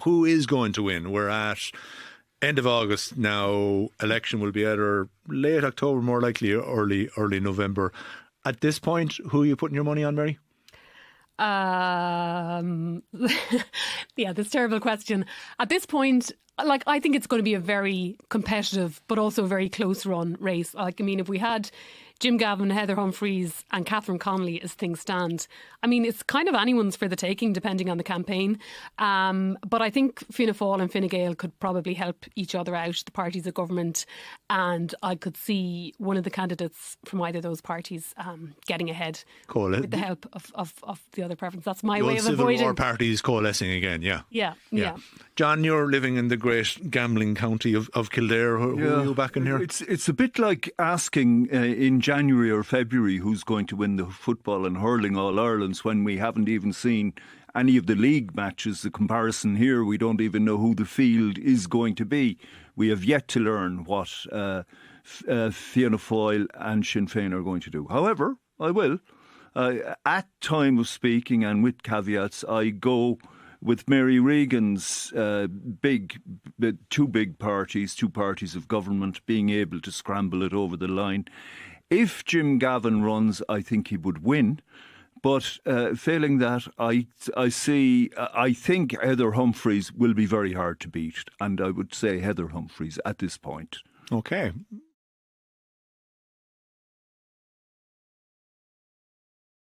who is going to win? We're at end of August now. Election will be either late October, more likely early November. At this point, who are you putting your money on, Mary? Yeah, this terrible question. At this point, I think it's going to be a very competitive but also very close run race. If we had Jim Gavin, Heather Humphreys and Catherine Connolly as things stand, it's kind of anyone's for the taking depending on the campaign. But I think Fianna Fáil and Fine Gael could probably help each other out, the parties of government, and I could see one of the candidates from either of those parties getting ahead with the help of the other preference. That's my way of avoiding Civil War parties coalescing again. Yeah. John, you're living in the great gambling county of Kildare. Who are you back in here? It's a bit like asking in January or February who's going to win the football and hurling All-Irelands when we haven't even seen any of the league matches. The comparison here, we don't even know who the field is going to be. We have yet to learn what Fianna Fáil and Sinn Féin are going to do. However, I will. At time of speaking and with caveats, I go with Mary Regan's two big parties, two parties of government, being able to scramble it over the line. If Jim Gavin runs, I think he would win. But failing that, I think Heather Humphreys will be very hard to beat. And I would say Heather Humphreys at this point. Okay.